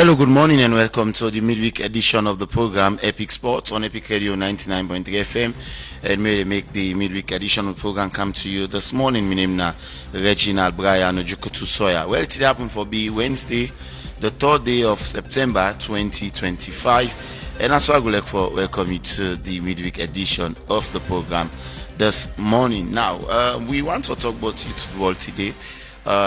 Hello, good morning, and welcome to the midweek edition of the program Epic Sports on Epic Radio 99.3 FM. And may make the midweek edition of the program come to you this morning. My name is Reginald Brian Ojukutu Soya. Well, it happened for be Wednesday, the 3rd day of September 2025. And as well, I would like to welcome you to the midweek edition of the program this morning. Now, we want to talk about youth football today.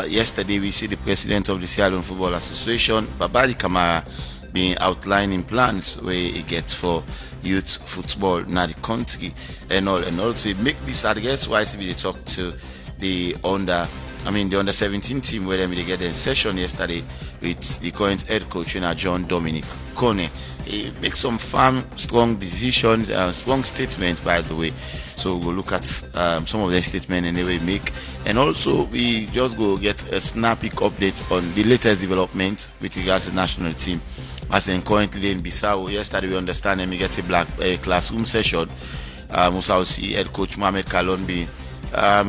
Yesterday, we see the president of the Sierra Leone Football Association, Babadi Kamara, being outlining plans where he gets for youth football in the country and all. And also, make this, I guess, why we talk to the under 17 team where they get a session yesterday with the current head coach, John Dominic Kone. He makes some firm, strong decisions, strong statements, by the way. So we'll look at some of the statements and they will make. And also, we just go get a snappy update on the latest development with regards to the national team. As in currently in Bissau, yesterday we understand and we get a classroom session. Musa see head coach Mohamed Kalonbi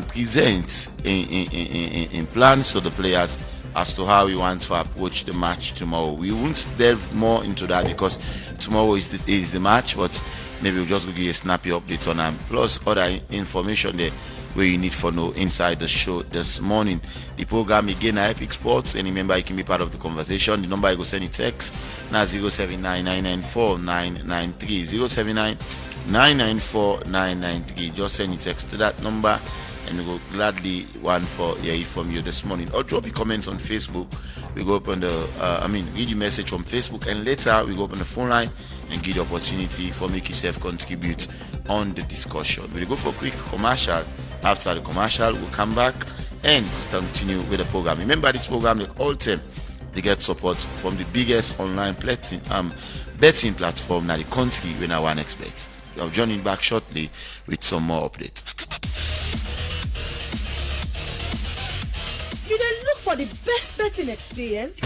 presents in plans to the players as to how he wants to approach the match tomorrow. We won't delve more into that because tomorrow is the match, but maybe we'll just give you a snappy update on them. Plus other information there where you need for know inside the show this morning. The program again at Epic Sports, and remember you can be part of the conversation. The number you go send a text now 079-994-993 079-994-993. Just send a text to that number and we will gladly want for hear from you this morning. Or drop a comment on Facebook. We go open read your message from Facebook, and later we go open the phone line and give the opportunity for make yourself contribute on the discussion. We'll go for a quick commercial. After the commercial, we'll come back and continue with the program. Remember, this program, like all time, they get support from the biggest online betting platform in the country when I want expect. I'll join you back shortly with some more updates. You then look for the best betting experience?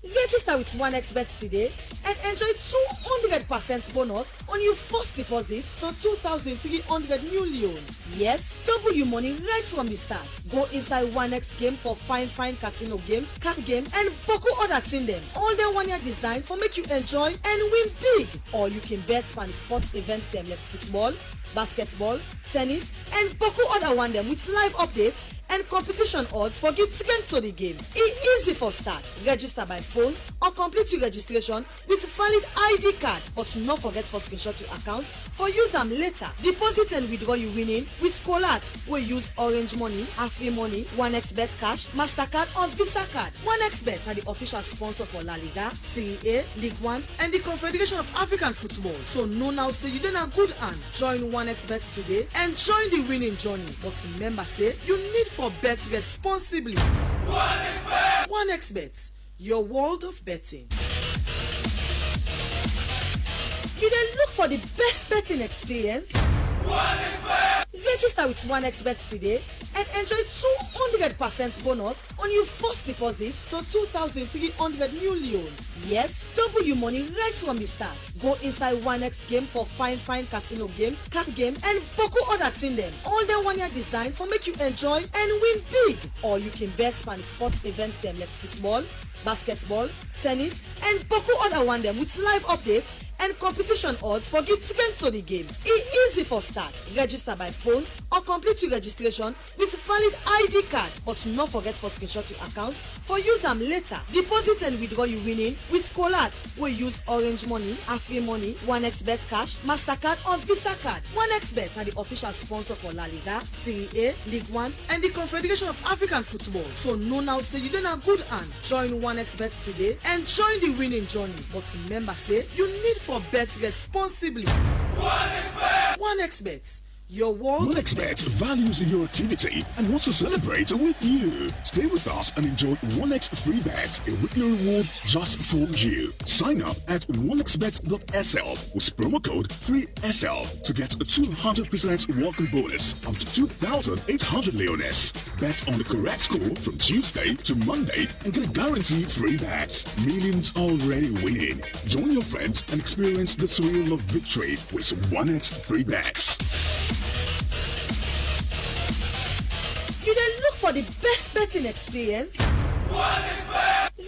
Register with OneXBet today and enjoy 200% bonus on your first deposit to 2,300 new loans. Yes, double your money right from the start. Go inside OneX game for fine casino games, card game, and Boko other thing them. All the 1 year design for make you enjoy and win big. Or you can bet on sports events them like football, basketball, tennis, and Boko other one them with live updates and competition odds for get to the game. It's easy for start. Register by phone or complete your registration with valid ID card, but not forget for screenshot your account for use them later. Deposit and withdraw you winning with Colat. We use Orange Money, Afri Money, OneXBet Cash, Mastercard or Visa card. OneXBet are the official sponsor for La Liga, Serie A, League One, and the Confederation of African Football. So no now say you done a good hand. Join OneXBet today and join the winning journey. But remember, say you need for bet responsibly. OneXBet, your world of betting. You then look for the best betting experience? Register with OneXBet today and enjoy 200% bonus on your first deposit to 2,300 new loans. Yes, double your money right from the start. Go inside OneX game for fine casino games, card game, and Boko other thing them. All the 1 year design for make you enjoy and win big. Or you can bet on sports events them like football, basketball, tennis, and Boko other one them with live updates and competition odds for get to the game. It's easy for start. Register by phone or complete your registration with valid ID card, but not forget for screenshot your account for use them later. Deposit and withdraw you winning with Colat. We use Orange Money, Afri Money, OneXBet Cash, Mastercard or Visa card. OneXBet are the official sponsor for La Liga, Serie A, League One, and the Confederation of African Football. So no now say you done a good hand. Join OneXBet today and join the winning journey. But remember, say you need for bet responsibly. OneXBet, your world. OneXBet values your activity and wants to celebrate with you. Stay with us and enjoy OneX Free Bet, a weekly reward just for you. Sign up at onexbet.sl with promo code 3SL to get a 200% welcome bonus up to 2,800 leones. Bet on the correct score from Tuesday to Monday and get a guaranteed free bet. Millions already winning. Join your friends and experience the thrill of victory with OneX Free Bets. You then look for the best betting experience?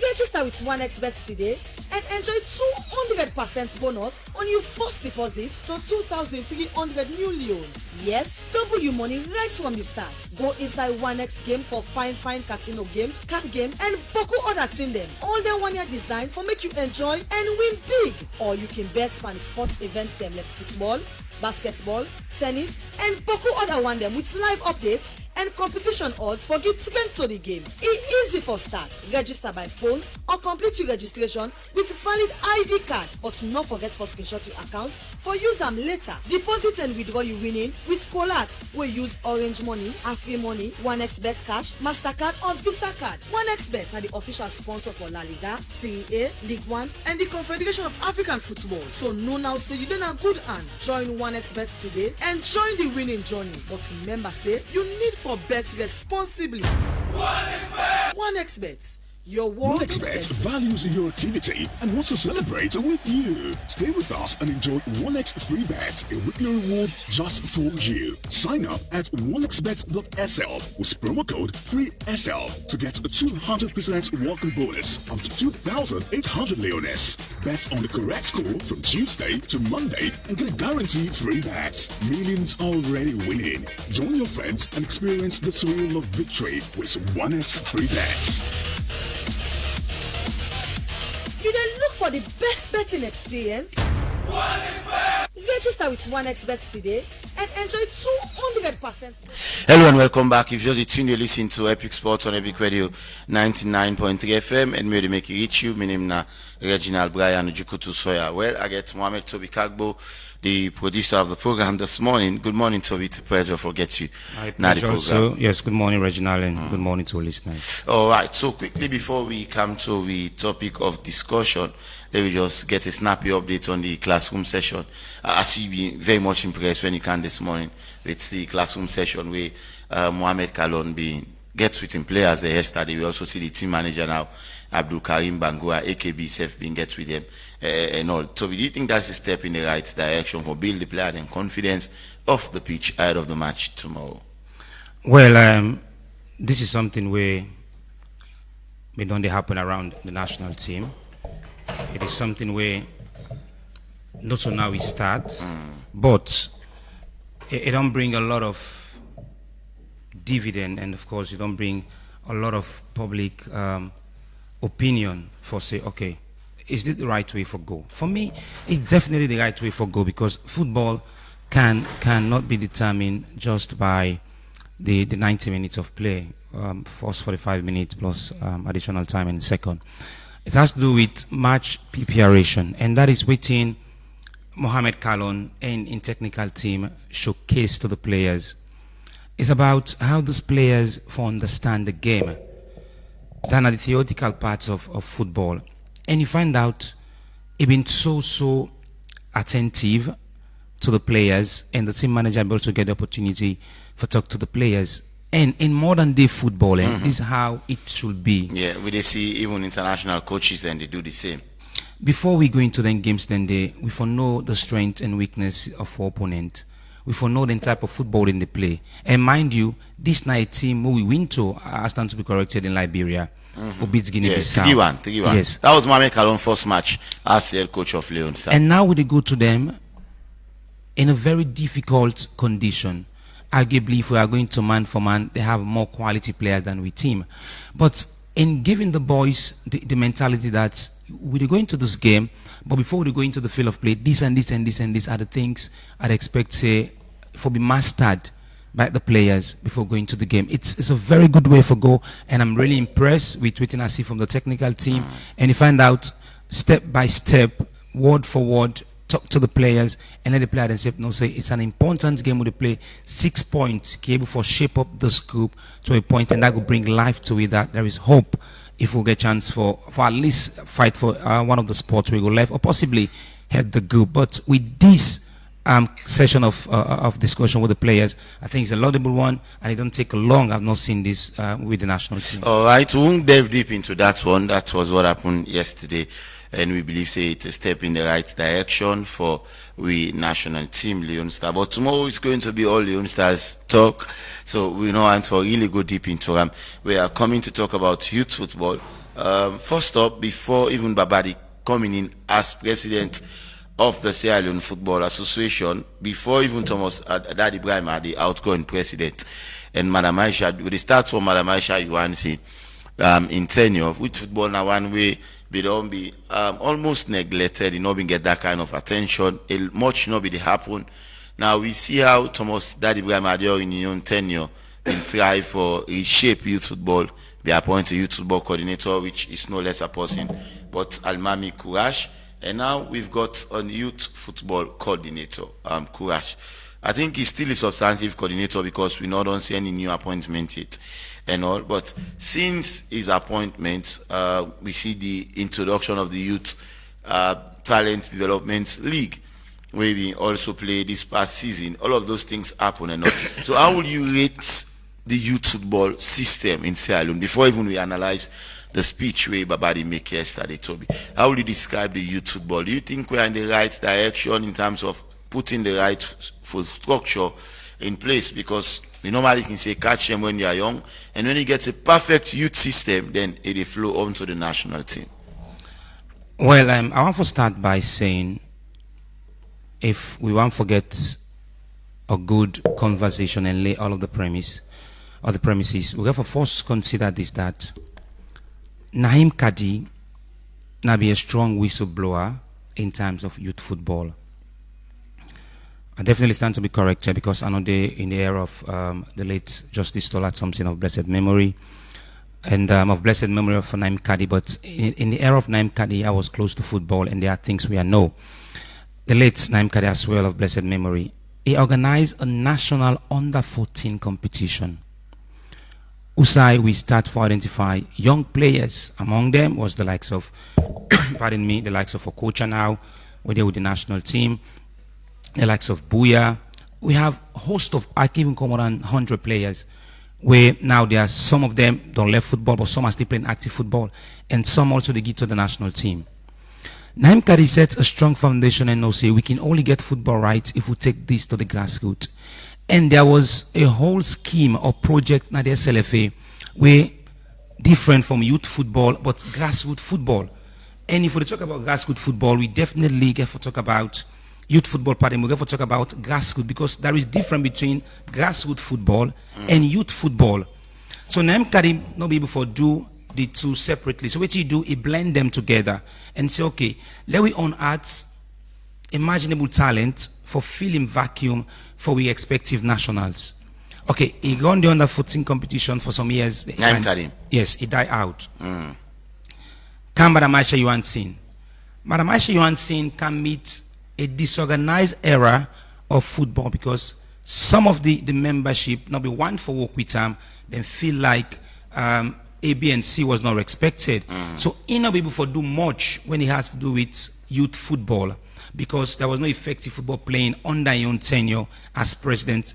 Register with 1xBet today and enjoy 200% bonus on your first deposit to 2,300 new loans. Yes, double your money right from the start. Go inside 1x game for fine casino games, card game, and boku other thing them. All them 1 year design for make you enjoy and win big. Or you can bet on sports events them like football, basketball, tennis, and boku other one them with live updates and competition odds for get strength to the game. It's easy for start. Register by phone or complete your registration with valid ID card. But not forget for screenshot your account for use them later. Deposit and withdraw you winning with Colat. We use Orange Money, Afri Money, 1xBet Cash, MasterCard or Visa Card. 1xBet are the official sponsor for La Liga, Serie A, League One, and the Confederation of African Football. So no now say you don't have good hand. Join 1xBet today and join the winning journey. But remember say you need for bet responsibly. 1xBet. Your world 1xBet values your activity and wants to celebrate with you. Stay with us and enjoy 1x free bet, a weekly reward just for you. Sign up at 1xbet.sl with promo code 3SL to get a 200% welcome bonus up to 2,800 leones. Bet on the correct score from Tuesday to Monday and get a guaranteed free bet. Millions already winning. Join your friends and experience the thrill of victory with 1x free bet. You then look for the best betting experience? 1xBet! Register with 1xBet today and enjoy 200%. Hello and welcome back. If you're just tuned, you listen to Epic Sports on Epic Radio 99.3 FM and may make it reach you. My name is Reginald Brian Jukutu Soya. Well, I get Mohamed Toby Kagbo, the producer of the program this morning. Good morning, Toby. It's a pleasure to get you. My pleasure also. Yes, good morning, Reginald, and good morning to our listeners. All right. So quickly before we come to the topic of discussion, let me just get a snappy update on the classroom session. I see you being very much impressed when you can this morning. It's the classroom session where Mohamed Kalon being gets with him players there yesterday. We also see the team manager now, Abdul Karim Bangura, AKB self being gets with them and all. So do you think that's a step in the right direction for build the player and confidence off the pitch ahead of the match tomorrow? Well, this is something where it don't happen around the national team. It is something where not so now we start, but it don't bring a lot of dividend, and of course it don't bring a lot of public opinion for say, okay, is this the right way for go? For me, it's definitely the right way for go, because football cannot be determined just by the 90 minutes of play, first 45 minutes plus additional time in the second. It has to do with match preparation, and that is within Mohamed Kalon and in technical team showcase to the players. It's about how those players understand the game than are the theoretical parts of football. And you find out he's been so attentive to the players, and the team manager able to get the opportunity for talk to the players. And in modern day football, this is how it should be. Yeah, we they see even international coaches and they do the same. Before we go into the games, then we for know the strength and weakness of our opponent. We for know the type of football in the play. And mind you, this night team who we win to, I stand to be corrected, in Liberia, who beats Guinea-Bissau. 3-1. Yes. That was Mohamed Kalon's first match as the head coach of Leon Star. And now we go to them in a very difficult condition. Arguably, if we are going to man for man, they have more quality players than we team. But in giving the boys the mentality that we're going to this game, but before we go into the field of play, this and this and this and this are the things I'd expect, say, for be mastered by the players before going to the game. It's a very good way for go, and I'm really impressed with what I see from the technical team. And you find out step by step, word for word, talk to the players and let the player themselves know, say it's an important game where they play 6 points, able for shape up this group to a point, and that will bring life to it, that there is hope if we'll get a chance for at least fight for one of the spots we go left or possibly head the group. But with this session of discussion with the players, I think it's a laudable one, and it don't take long. I've not seen this with the national team. All right, we won't delve deep into that one. That was what happened yesterday, and we believe say it's a step in the right direction for we national team Leon Star. But tomorrow is going to be all Leon Stars talk, so we know and to really go deep into them. We are coming to talk about youth football. First up, before even Babadi coming in as president of the Sierra Leone Football Association, before even Thomas Dadi Ibrahim, the outgoing president, and Madam Aisha, with the start from Madam Aisha Yuansi in tenure, with football now one way, they don't be almost neglected, you know, we get that kind of attention, much not be happen. Now we see how Thomas Dadi Ibrahim Adio in his own tenure been try for reshape youth football. They appoint a youth football coordinator, which is no less a person but Almami Courage. And now we've got a youth football coordinator, Courage. I think he's still a substantive coordinator because we don't see any new appointment yet and all. But since his appointment, we see the introduction of the Youth Talent Development League, where we also play this past season. All of those things happen and all. So how will you rate the youth football system in Sierra Leone before even we analyze the speech where Babadi make yesterday, Toby? How will you describe the youth football? Do you think we're in the right direction in terms of putting the right full structure in place? Because we normally can say catch them when they are young, and when you get a perfect youth system, then it will flow on to the national team. Well, I want to start by saying, if we want to forget a good conversation and lay all of the premises, we have to first consider this, that Naim Kadi now be a strong whistleblower in terms of youth football. I definitely stand to be corrected because I know in the era of the late Justice Tola Thompson of blessed memory, and of blessed memory of Naim Kadi, but in the era of Naim Kadi, I was close to football, and there are things we know. The late Naim Kadi as well of blessed memory, he organized a national under-14 competition. Usai, we start to identify young players. Among them was the likes of, pardon me, the likes of Okocha now, we're there with the national team, the likes of Buya. We have a host of, I can even come around 100 players, where now there are some of them don't left football, but some are still playing active football, and some also they get to the national team. Naim Kadi sets a strong foundation and knows say we can only get football right if we take this to the grassroots. And there was a whole scheme or project na the SLFA where different from youth football but grassroots football. And if we talk about grassroots football, we definitely get to talk about youth football part, and we get to talk about grassroots, because there is difference between grassroots football and youth football. So Naim Kadi not be able to do the two separately. So what you do, you blend them together and say, okay, let we unearth imaginable talent for filling vacuum for we expective nationals. Okay, he gone the under 14 competition for some years. Naim Kadi. Yes, he died out. Can Madam Aisha Yuansin. Madam Aisha Yuansin can meet a disorganized era of football, because some of the membership not be one for work with them, then feel like A, B, and C was not respected. So he not be able to do much when it has to do with youth football, because there was no effective football playing under your own tenure as president,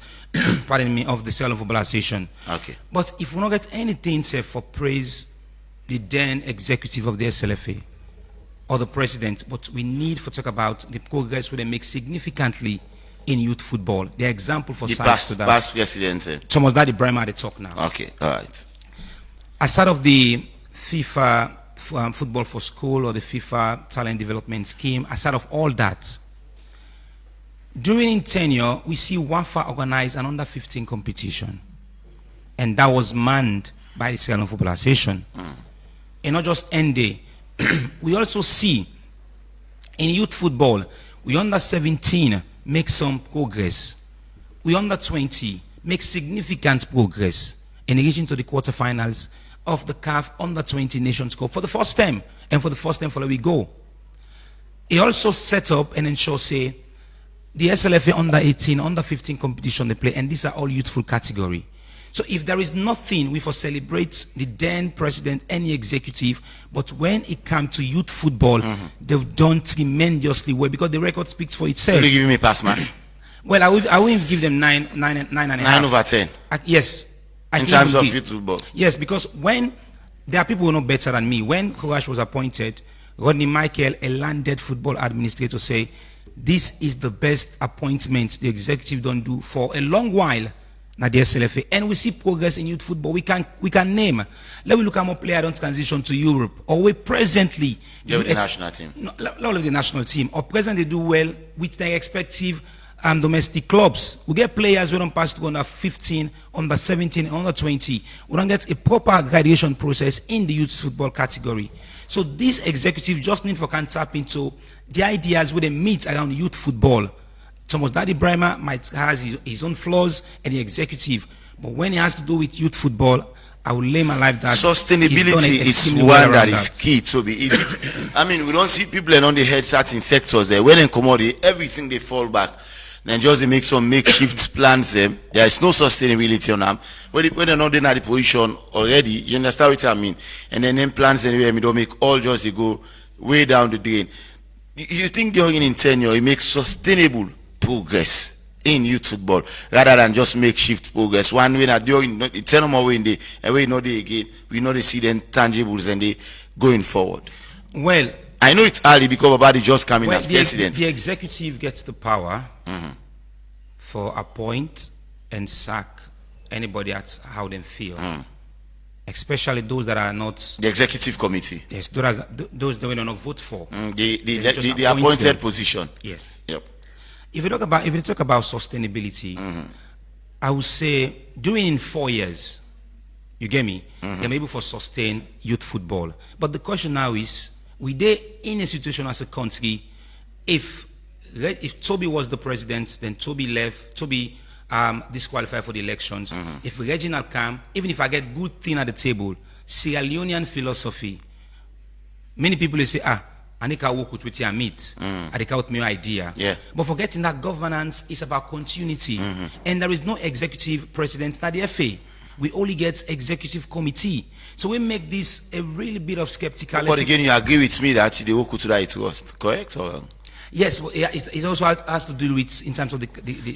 pardon me, of the Sierra Leone Football Association. Okay. But if we don't get anything said for praise the then executive of the SLFA or the president, but we need to talk about the progress we they make significantly in youth football. The example for The science to that. past president. Thomas Dadi Ibrahim at the talk now. Okay, all right. Aside of the FIFA Football for School or the FIFA Talent Development Scheme, aside of all that, during in tenure, we see WAFA organize an under 15 competition. And that was manned by the Sierra Leone Football Association. And not just ND. We also see in youth football, we under 17 make some progress. We under 20 make significant progress in reaching to the quarterfinals of the CAF under 20 Nations Cup for the first time, and for the first time for we go. He also set up and ensure say the SLFA under 18, under 15 competition they play, and these are all youthful category. So if there is nothing we for celebrate the then president, any executive, but when it comes to youth football, they've done tremendously well, because the record speaks for itself. Will you give me a pass, man? Well, I will give them 9 and a half. 9 over 10. Yes. In terms of youth football. Yes, because when there are people who know better than me. When Courage was appointed, Rodney Michael, a landed football administrator, say this is the best appointment the executive don't do for a long while Now the SLFA, and we see progress in youth football. We can name. Let me look at more players don't transition to Europe, or we presently with the national team. Not of the national team, or presently do well with their respective domestic clubs. We get players who don't pass through under 15, under 17, under 20. We don't get a proper graduation process in the youth football category. So this executive just need for can tap into the ideas where they meet around youth football. Thomas Daddy Brahma might has his own flaws and the executive, but when it has to do with youth football, I will lay my life that sustainability is one that is key to be easy. I mean, we don't see people on the head certain sectors there. When in commodity, everything they fall back. Then just they make some makeshift plans. There is no sustainability on them. When they're not in the position already, you understand what I mean? And then plans anyway, we don't make all just they go way down the drain. You think during in tenure, it makes sustainable progress in youth football rather than just makeshift progress. One way that during the 10 more way in the and we know they again, we know they see them tangibles and they going forward. Well, I know it's early because Babadi just coming as president. The executive gets the power for appoint and sack anybody at how they feel. Especially those that are not the executive committee. Yes, those that we don't vote for. The appointed position. Yes. Yep. If you talk about sustainability, I would say during in 4 years, you get me, they're able to sustain youth football. But the question now is, we they in a situation as a country, if Toby was the president, then Toby left, Toby disqualified for the elections. If Reginald come, even if I get good thing at the table, Sierra Leonean philosophy, many people will say, I need to work with you and meet. I think out my idea. Yeah. But forgetting that governance is about continuity. And there is no executive president at the FA. We only get executive committee. So we make this a really bit of skeptical. But again, you agree with me that the work to that it was correct or wrong? Yes, but it also has to do with in terms of the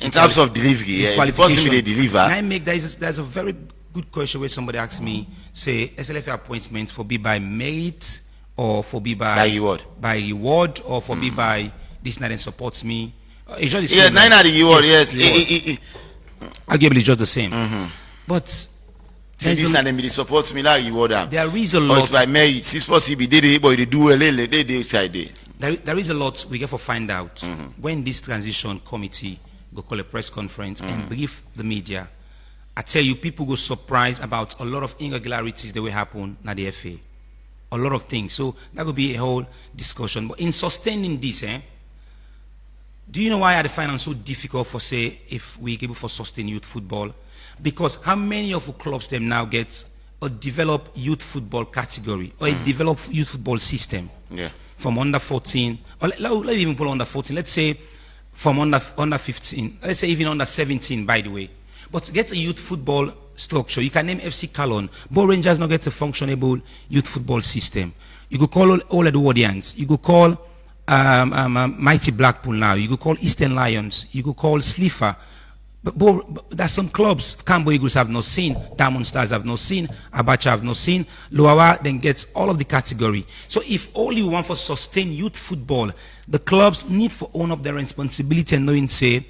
in terms of delivery. Yeah, the person they deliver. And I make there's a very good question where somebody asked me, say SLFA appointments for be by merit or for be by reward, or for be by this night and supports me. It's just the same. Yeah, 9 at the reward. Yes. Arguably, it's just the same. But see, this night and supports me like reward. There is a lot. Or it's by merit. It's possible they boy they do well. They try they. There is a lot we get to find out when this transition committee go call a press conference and brief the media. I tell you, people go surprised about a lot of irregularities that will happen at the FA. A lot of things. So that will be a whole discussion. But in sustaining this, do you know why I find it so difficult for say if we able for sustain youth football? Because how many of the clubs them now get a developed youth football category or a developed youth football system? Yeah. From under 14, or let's even put under 14, let's say from under 15, let's say even under 17, by the way. But to get a youth football structure, you can name FC Cologne, but Rangers not get a functionable youth football system. You could call all Edwardians, you could call Mighty Blackpool now, you could call Eastern Lions, you could call Slifa. But there's some clubs Cambo Eagles have not seen, Diamond Stars have not seen, Abacha have not seen, Loawa then gets all of the category. So if all you want for sustain youth football, the clubs need to own up their responsibility and knowing say,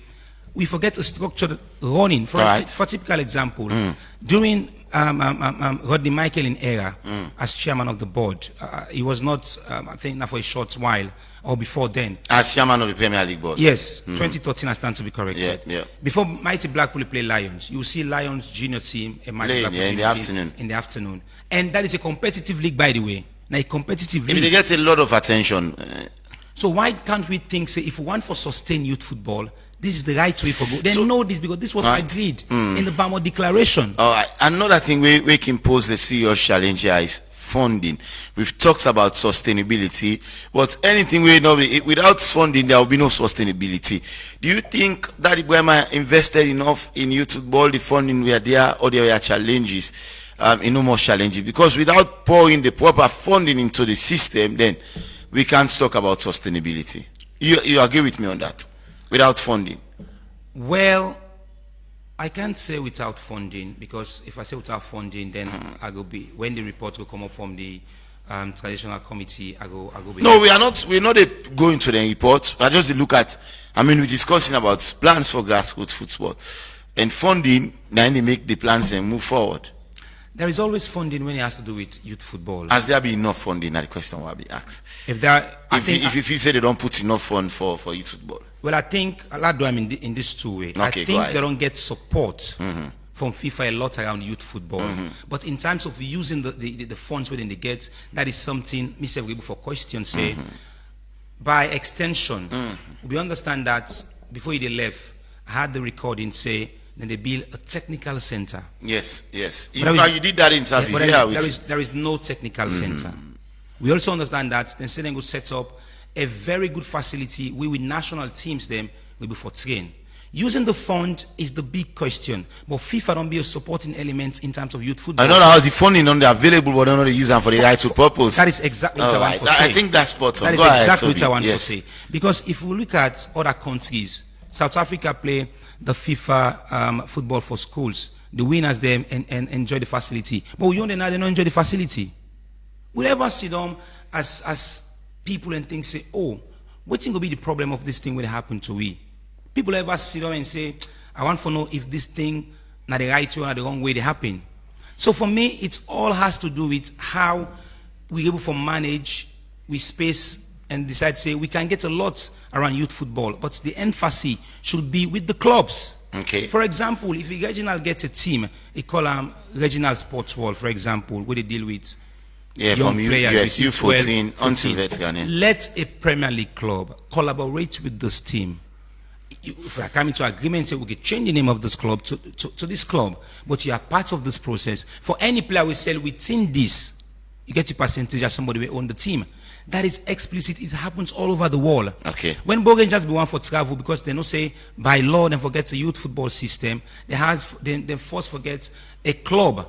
we forget a structured running. For typical example, during Rodney Michael in era as chairman of the board, he was not, I think, now for a short while, or before then. As chairman of the Premier League board? Yes, 2013 I stand to be corrected. Yeah. Before Mighty Blackpool play Lions, you see Lions junior team and Mighty Blackpool in the afternoon. In the afternoon. And that is a competitive league, by the way. Now a competitive league. They get a lot of attention. So why can't we think, say, if we want for sustain youth football, this is the right way for go. They know this because this was agreed in the Bamo Declaration. Another thing we can pose the serious challenge here is funding. We've talked about sustainability, but anything without funding, there will be no sustainability. Do you think that Ibrahima invested enough in youth football, the funding were there, or there were challenges, enormous challenges? Because without pouring the proper funding into the system, then we can't talk about sustainability. You agree with me on that? Without funding? Well, I can't say without funding, because if I say without funding, then I go be when the report will come up from the traditional committee. I go be. No, we're not going to the report. I just look at. I mean, we're discussing about plans for grassroots football. And funding, then they make the plans and move forward. There is always funding when it has to do with youth football. Has there been enough funding? That the question will be asked. If there, If you feel say they don't put enough fund for youth football. well, I think I'm in this two way. I Okay, go think ahead. they don't get support from FIFA a lot around youth football. But in terms of using the funds within they get, that is something Mr. Able for question say. By extension, we understand that before they left, I had the recording say then they build a technical center. Yes. In But fact, you did that interview. But Yeah, there is no technical center. We also understand that then say they go set up a very good facility where with national teams them will be for train. Using the fund is the big question, but FIFA don't be a supporting element in terms of youth football. I know that was the funding not available, but don't know they use them for the right to purpose. That is exactly what I want to I say. think that's spot on. That is Go ahead, exactly what Toby. I want to Yes. say. Because if we look at other countries, South Africa play the FIFA football for schools. The winners them and enjoy the facility. But we don't they don't enjoy the facility. We never see them as people and things say, oh, what think will be the problem of this thing when it happen to we? People ever sit down and say, I want to know if this thing not the right way or the wrong way they happen. So for me, it all has to do with how we able to manage with space and decide say we can get a lot around youth football, but the emphasis should be with the clubs. Okay. For example, if a regional gets a team, they call them regional sports world, for example, where they deal with Yeah, young from players between U14 12, until 14. veteran. Yeah. Let a Premier League club collaborate with this team. If I come into agreement, say we can change the name of this club to this club, but you are part of this process. For any player we sell within this, you get a percentage as somebody will own the team. That is explicit. It happens all over the world. Okay. When Bogen just be one for travel because they don't say by law they forget the youth football system. They first forget a club.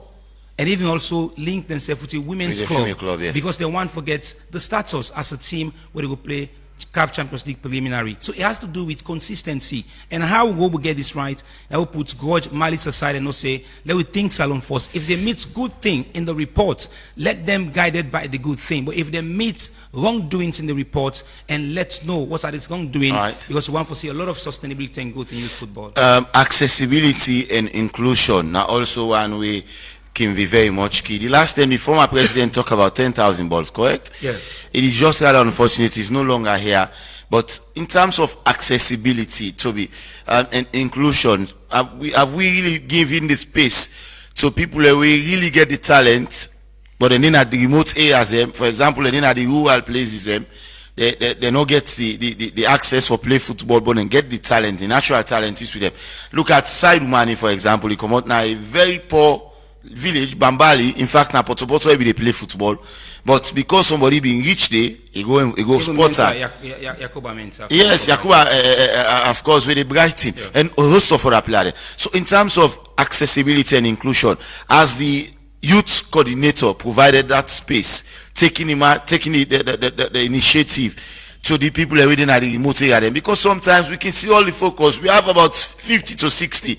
And even also link themselves with a women's With a club, female club, yes. because they want to forget the status as a team where they will play CAF Champions League preliminary. So it has to do with consistency and how we will get this right. I will put grudge, malice aside and not say, let we think salon first. If they meet good thing in the report, let them guided by the good thing. But if they meet wrongdoings in the report, and let's know what are these wrongdoing, Right. because we want to see a lot of sustainability and growth in youth football. Accessibility and inclusion now also one way can be very much key. The last time the former president talked about 10,000 balls, correct? Yes. It is just rather unfortunate it's no longer here. But in terms of accessibility, Toby, and inclusion, have we really given the space to people that we really get the talent, but then at the remote areas, for example, then at the rural places, they don't get the access for play football, but then get the talent, the natural talent is with them. Look at Saidumani, for example. He come out now a very poor village, Bambali. In fact, now Potopoto they play football, but because somebody being rich there, he go sporter. Yakuba Mensah. Yes, Yakuba, of course, with the bright team and a host of other players. So, in terms of accessibility and inclusion, as the youth coordinator provided that space, taking the initiative to the people within at the remote area, then, because sometimes we can see all the focus. We have about 50 to 60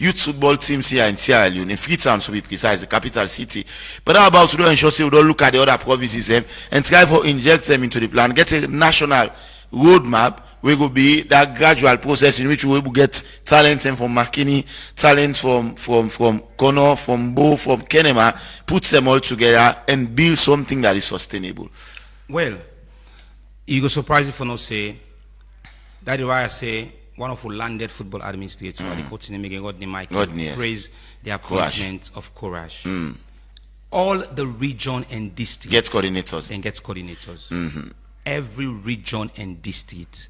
youth football teams here in Sierra Leone, in Freetown to be precise, the capital city. But how about to do ensure we don't look at the other provinces and try to inject them into the plan, get a national roadmap where will be that gradual process in which we will get talents from Makini, talents from Kono, from Bo, from Kenema, put them all together and build something that is sustainable. Well, you go surprised if you not say that is why I say one of the landed football administrators, the coach name again, Rodney Mike, Rodney, yes. praise the appointment of Courage. All the region and district Get coordinators. and gets coordinators. Every region and district.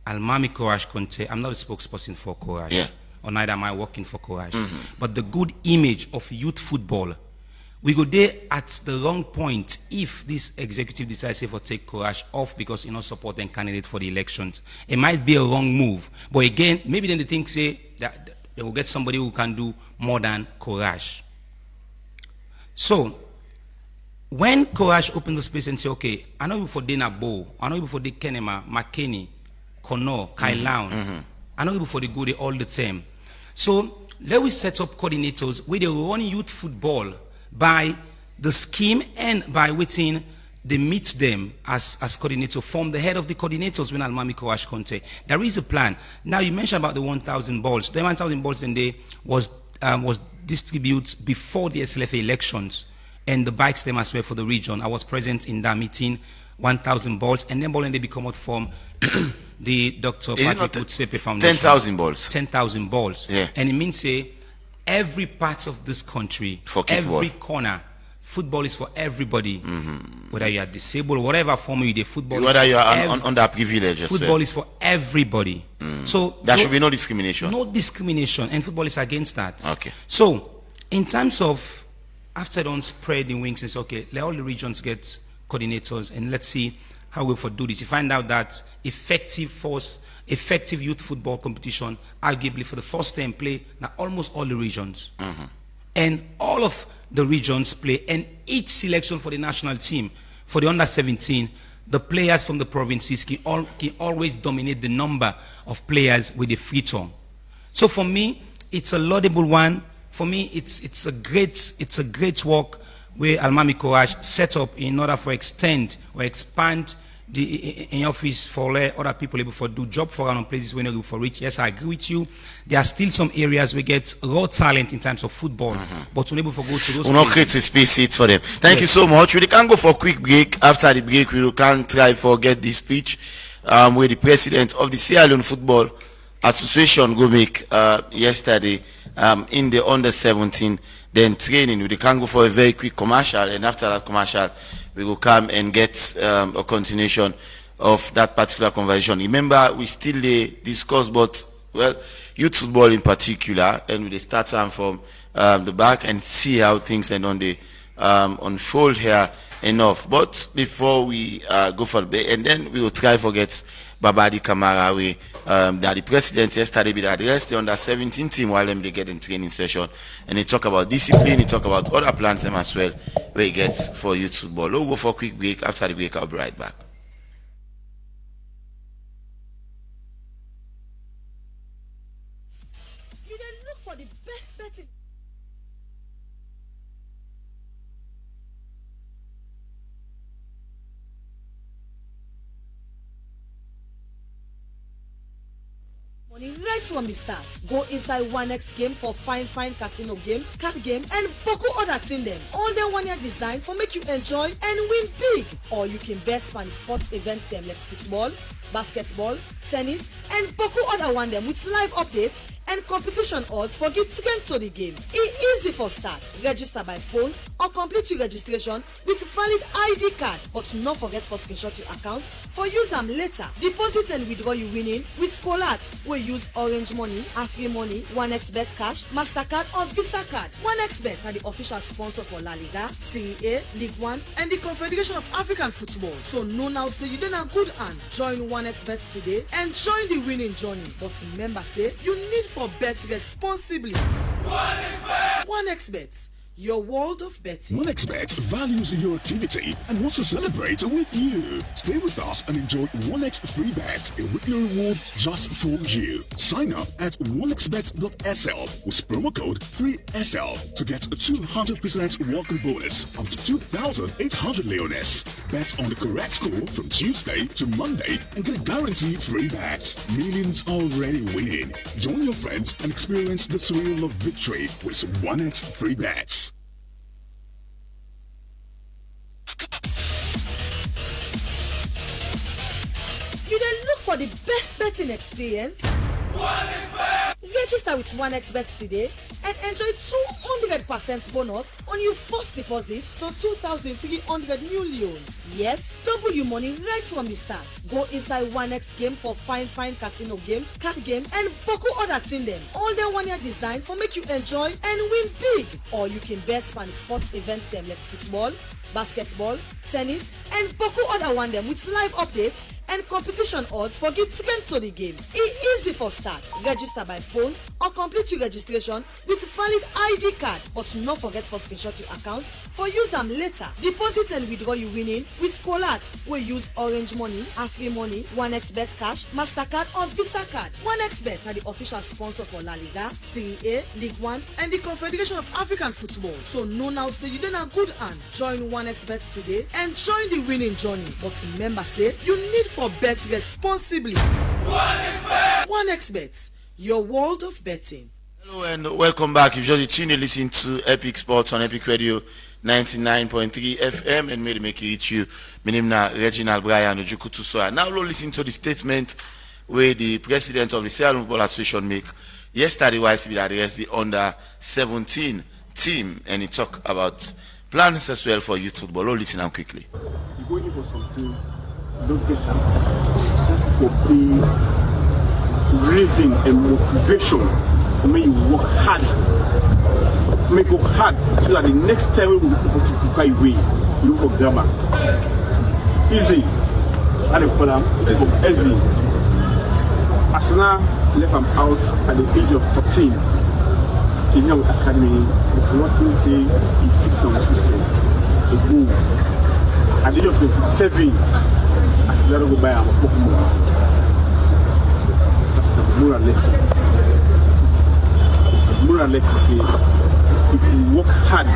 Almami Courage Conte, I'm not a spokesperson for Courage, Yeah. or neither am I working for Courage. But the good image of youth football, we go there at the wrong point if this executive decides to take Courage off because you know support and candidate for the elections. It might be a wrong move, but again, maybe then they think say that they will get somebody who can do more than Courage. So when Courage opened the space and say, okay, I know you for Dana Bow, I know you for the Kenema, McKinney, Kono, Kailaun, I know you for the good all the time. So let we set up coordinators where they run youth football by the scheme and by within they meet them as coordinator, from the head of the coordinators when Almami Courage Conte. There is a plan. Now you mentioned about the 1,000 balls. The 1,000 balls then they was distributed before the SLFA elections, and the bikes them as well for the region. I was present in that meeting. 1,000 balls, and then ball and they become out from the Dr. Is it Patrick not Utsepe Foundation. 10,000 balls. 10,000 balls. Yeah. And it means every part of this country, For kickball. every corner, football is for everybody. Whether you are disabled, whatever form you do, football Whether is you for are underprivileged as football well. is for everybody. So There should be no discrimination. no discrimination, and football is against that. Okay. So, in terms of after don't spread the wings, it's okay. Let all the regions get coordinators, and let's see how we do this. You find out that effective youth football competition, arguably for the first time, play now almost all the regions, and all of the regions play, and each selection for the national team for the under 17. The players from the provinces can always dominate the number of players with the free turn. So for me, it's a laudable one. For me, it's a great work where Almami Courage set up in order for extend or expand the in office for let other people able to do job for on places when able for reach. Yes, I agree with you. There are still some areas we get raw talent in terms of football, but we're able to go to those We'll not places. create a space seat for them. Thank Yes. you so much. We can go for a quick break. After the break, we can try forget this speech where the president of the Sierra Leone Football Association go make yesterday in the under 17 then training. We can go for a very quick commercial, and after that commercial, we will come and get a continuation of that particular conversation. Remember, we still discuss about, well, youth football in particular, and we start from the back and see how things and on the unfold here enough. But before we go for the break, and then we will try forget Babadi Kamara, that the president yesterday be addressed the under 17 team while they get in training session, and he talk about discipline, he talk about other plans them as well where he gets for youth football. We'll go for a quick break. After the break, I'll be right back. You then look for the best betting. Money right from the start. Go inside 1x game for fine casino games, card game, and boku other thing them. All them 1 year design for make you enjoy and win big. Or you can bet on the sports events them like football, basketball, tennis, and boku other one them with live updates and competition odds for get ticket to the game. It easy for start. Register by phone or complete your registration with valid ID card. But not forget for screenshot your account for use them later. Deposit and withdraw you winning with Colat. We use Orange Money, Afri Money, 1xBet Cash, MasterCard or Visa Card. 1xBet are the official sponsor for La Liga, Serie A, League One, and the Confederation of African Football. So no now say you done a good hand. Join 1xBet today and join the winning journey. But remember say you need for bet responsibly. 1xBet, your world of betting. OneXBet values your activity and wants to celebrate with you. Stay with us and enjoy 1x free bet, a weekly reward just for you. Sign up at onexbet.sl with promo code 3SL to get a 200% welcome bonus up to 2,800 leones. Bet on the correct score from Tuesday to Monday and get a guaranteed free bet. Millions already winning. Join your friends and experience the thrill of victory with 1x free bets. You then look for the best betting experience. Register with 1xBet today and enjoy 200% bonus on your first deposit to 2,300 new leones. Yes, double your money right from the start. Go inside 1x game for fine casino games, card game, and boku other thing them. All them 1 year design for make you enjoy and win big. Or you can bet on the sports events them like football, basketball, tennis, and boku other one them with live updates and competition odds for get strength to the game. It easy for start. Register by phone or complete your registration with valid ID card, but not forget for screenshot your account for use them later. Deposit and withdraw you winning with Colat. We use Orange Money, Afri Money, 1xBet Cash, MasterCard or Visa Card. 1xBet are the official sponsor for La Liga, Serie A, League One, and the Confederation of African Football. So no now say you done a good hand. Join 1xBet today and join the winning journey. But remember say you need for bet responsibly. 1xBet, your world of betting. Hello and welcome back. You've just tuned in listening to Epic Sports on Epic Radio 99.3 FM and may make it reach you. My name is Reginald Brian Ojukutu. So now we'll listen to the statement where the president of the Sierra Leone Football Association make yesterday was to address the under 17 team and he talked about plans as well for youth football. We'll listen now quickly. You go in for something, don't get up. That's for being reason and motivation to make you work hard. Make you work hard so that the next time we will go away, you look for grammar. Easy. And for them, it's from easy. Arsenal left him out at the age of 14. She here with academy, but nothing he fits on the system. A goal. At the age of 27, as you go by, I'm a Pokemon. That's the moral lesson. The moral lesson say, if you work hard,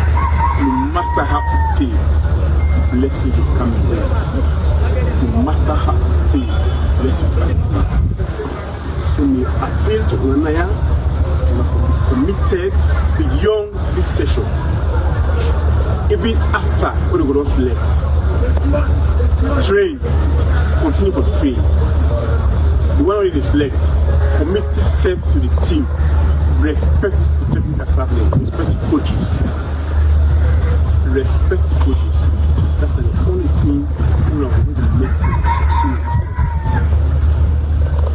no matter how it is, blessing will come there. No matter how it is, blessing will come there. So we appeal to Onaya and committed beyond this session. Even after when we got select, train, continue to train. The one already select, commit yourself to the team. Respect the technical staff, respect the coaches. Respect the coaches. That's the only thing who are going to make them succeed.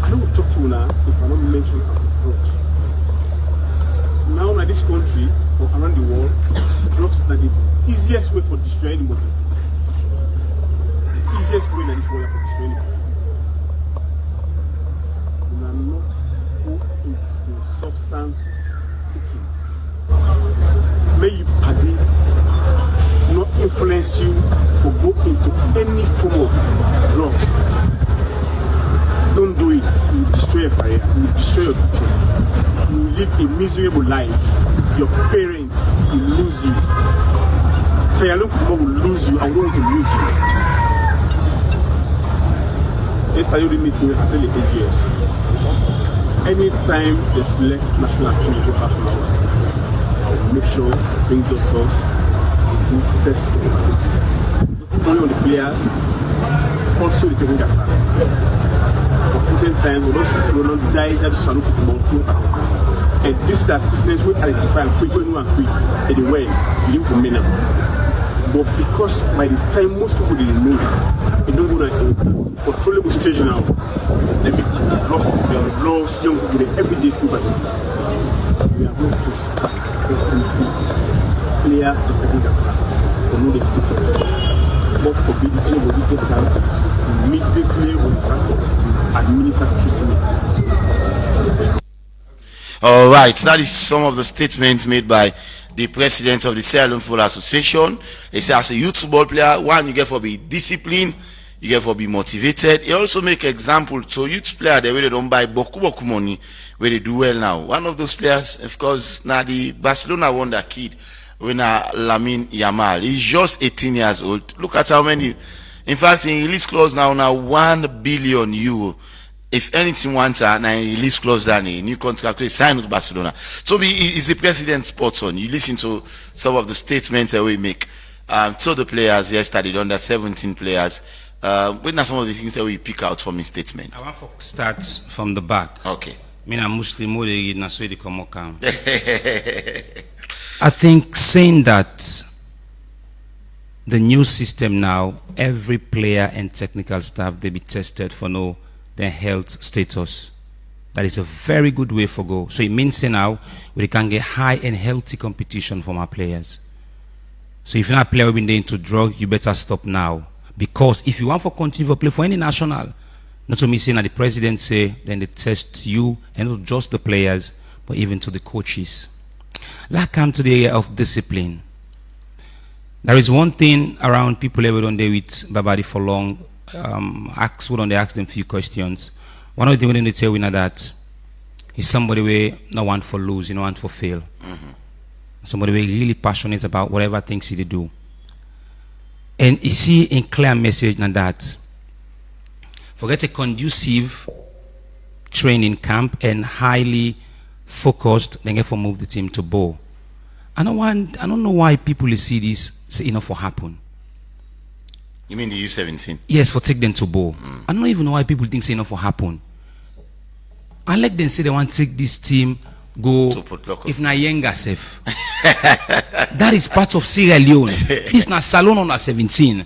I don't talk to you now if I don't mention drugs. Now in this country or around the world, drugs are the easiest way for destroying anybody. The easiest way in this world for destroying anybody. You are not go into substance taking. May you pardon, not influence you to go into any form of drugs. Don't do it. You will destroy your career. You will destroy your future. You will live a miserable life. Your parents will lose you. Sierra Leone football will lose you. I'm going to lose you. Yesterday the meeting after the 8 years. Anytime they select national team to go Arsenal, I will make sure bring doctors to do tests for the facilities. Not only on the players, also the technical staff. For present time, we don't see people die as Sierra Leone football through practice. And this is sickness we identify and quick, and quick, anyway, you live for many. But because by the time most people didn't know, they don't go to a controllable stage now. They be lost young people every day through practice. We are going to start clear the technical staff to know the situation. God forbid anybody gets out immediately when we start to administer treatment. All right, that is some of the statements made by the president of the Sierra Leone Football Association. He says, as a youth football player, one, you get for be disciplined, you get for be motivated. He also make example to youth player they really don't buy boku money where they do well now. One of those players, of course, now the Barcelona wonder kid, when Lamine Yamal. He's just 18 years old. Look at how many. In fact, in release clause now €1 billion. If anything wants now release clause than a new contract we sign with Barcelona. So is the president's spot on. You listen to some of the statements that we make to the players yesterday, under 17 players. What are some of the things that we pick out from his statement? I want to start from the back. Okay. I'm Muslim. I think saying that the new system now, every player and technical staff, they be tested for their health status. That is a very good way for go. So it means now we can get high and healthy competition from our players. So if you're not a player who's been into drugs, you better stop now. Because if you want to continue to play for any national, Not to me saying that the president say, then they test you, and not just the players, but even to the coaches. Let's come to the area of discipline. There is one thing around people ever done there with Babadi for long. They ask them a few questions. One of the things they tell we know that he's somebody where no one for lose, no one for fail. Somebody where really passionate about whatever things he do. And you see in clear message now that forget a conducive training camp and highly focused, then get for move the team to bowl. I don't know why people see this say enough for happen. You mean the U17? Yes, for take them to bowl. I don't even know why people think say enough for happen. I like them say they want to take this team go To put lock up. if na Yenga safe. That is part of Sierra Leone. This na Salon under 17.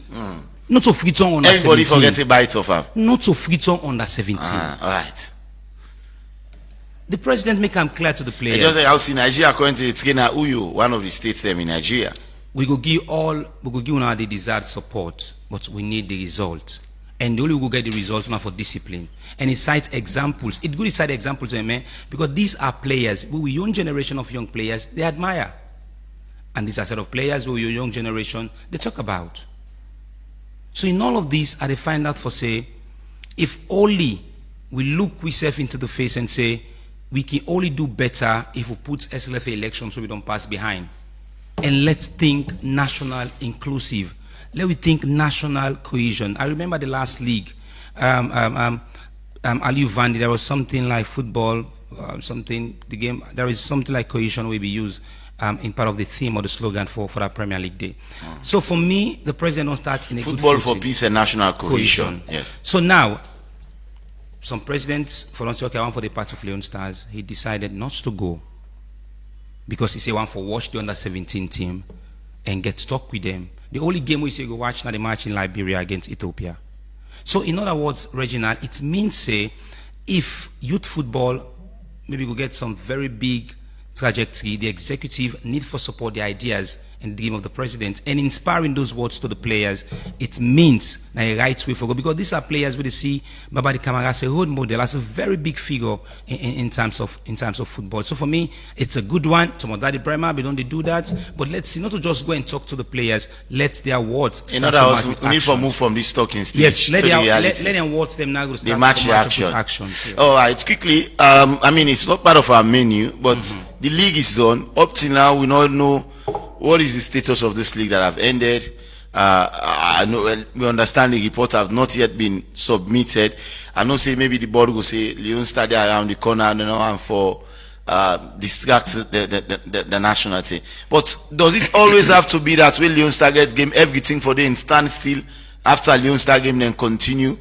Not to Freetown under Everybody 17. forget a bite of her. Not to Freetown under 17. All right. The president make them clear to the I players. just like how see Nigeria according to Tigana Uyo, one of the states them in Nigeria. We go give una the desired support, but we need the result. And the only way we go get the results now for discipline. And he cites examples. It's good to cite examples to them, because these are players, we young generation of young players, they admire. And these are set of players who your young generation, they talk about. So in all of this, I find out for say, if only we look ourselves into the face and say, we can only do better if we put SLFA elections so we don't pass behind. And let's think national inclusive. Let me think national cohesion. I remember the last league, Aliu Vandi, there was something like football, the game, there is something like cohesion will be used in part of the theme or the slogan for that Premier League day. So for me, the president don't start in a Football good for footing. peace and national cohesion. Yes. So now, some presidents, for instance, okay, I want for the party of Leon Stars, he decided not to go because he said one for watch the under 17 team and get stuck with them. The only game we say go watch now the match in Liberia against Ethiopia. So in other words, Reginald, it means say if youth football maybe go get some very big trajectory, the executive need for support the ideas and the game of the president and inspiring those words to the players, it means a right way for go, because these are players where they see Babadi Kamara as a role model, as a very big figure in terms of football. So for me, it's a good one. Tomodadi Bremer, we don't do that, but let's see, not to just go and talk to the players, let their words In start other to words, match with we need to action. move from this talking stage Yes, to let the them reality. watch them now go start They match to the match action. with action. All right, quickly. I mean, it's not part of our menu, but the league is done. Up till now, we don't know what is the status of this league that have ended. I know we understand the report have not yet been submitted. I know say maybe the board will say Leon Stadium around the corner, you know, and for distract the national team. But does it always have to be that when Leon Star get game everything for them stand still after Leon Star game then continue?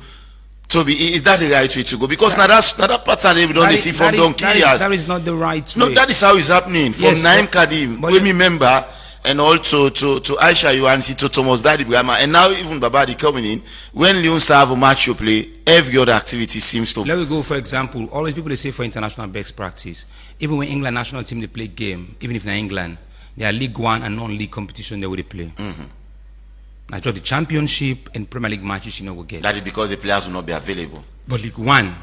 Toby, is that the right way to go? Because now that pattern we don't see from donkey years. That is not the right No, way. that is how it's happening. From Yes, Naim but- Kadim, but we you- remember, and also to Aisha Yuansi, to Thomas Daddy Brahma, and now even Babadi coming in. When Leon Star have a match you play, every other activity seems to. Let me go, for example, always people they say for international best practice, even when England national team they play game, even if they're England, they are League One and non-league competition they will play. Now just the championship and Premier League matches you know will get. That is because the players will not be available. But League One,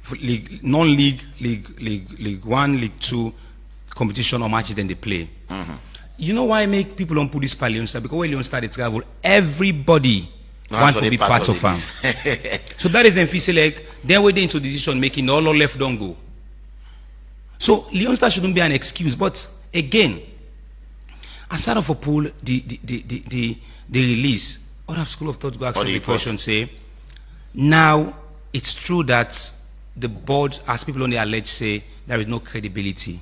for league, non-league, League One, League Two competition or matches then they play. You know why I make people don't put this per Leon Star? Because when Leon Star they travel, everybody wants to be part of them. So that is the feel like then we're into decision making, all or left don't go. So Leon Star shouldn't be an excuse. But again, aside of a pool, the release, other school of thought go ask Or the the report. question say, now it's true that the board, as people only allege, say there is no credibility.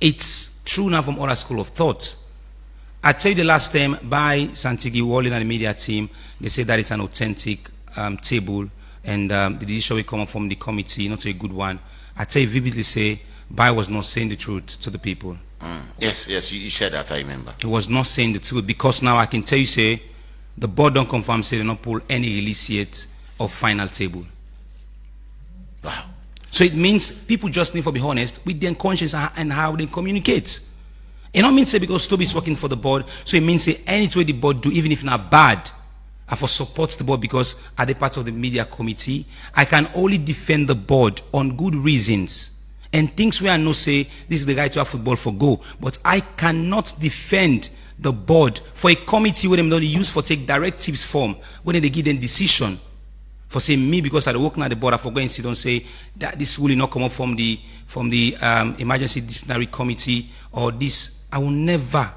It's true now from other school of thought. I tell you the last time by Santigi Walling and the media team, they say that it's an authentic table and the decision will come up from the committee, not a good one. I tell you vividly say, Bai was not saying the truth to the people. Yes, you said that, I remember. He was not saying the truth because now I can tell you say, the board don't confirm say they don't pull any release yet of final table. Wow. So it means people just need to be honest with their conscience and how they communicate. It don't mean say because Toby is working for the board, so it means say any way the board do, even if not bad, I for support the board because I'm a part of the media committee. I can only defend the board on good reasons. And things where I know say this is the right to have football for go. But I cannot defend the board for a committee where them don't use for take directives form when they give them decision. For say me because I work at the board, I forgot and sit and say that this will not come up from the emergency disciplinary committee or this. I will never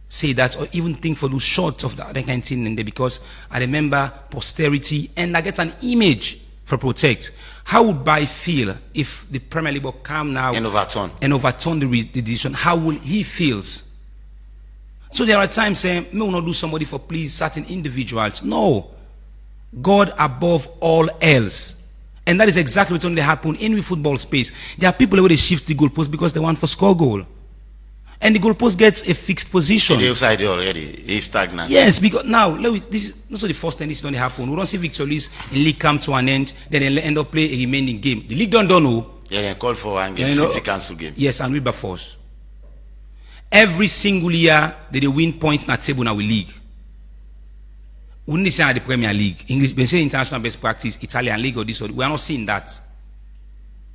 say that or even think for those short of that kind of thing in there because I remember posterity and I get an image for protect. How would I feel if the Premier League will come now and overturn the decision? How will he feels? So there are times saying, "Me will not do somebody for please certain individuals." No, God above all else, and that is exactly what only happen in the football space. There are people where they shift the goalpost because they want for score goal, and the goalpost gets a fixed position. The outside already, he's stagnant. Yes, because now this is not the first time this don't happen. We don't see victories in league come to an end, then they end up play a remaining game. The league don't know. Yeah, they call for one game, City cancel game. Yes, and Wilberforce. Every single year they win points in that table now with league. We only say at the Premier League. English, they say international best practice, Italian league or this or we are not seeing that.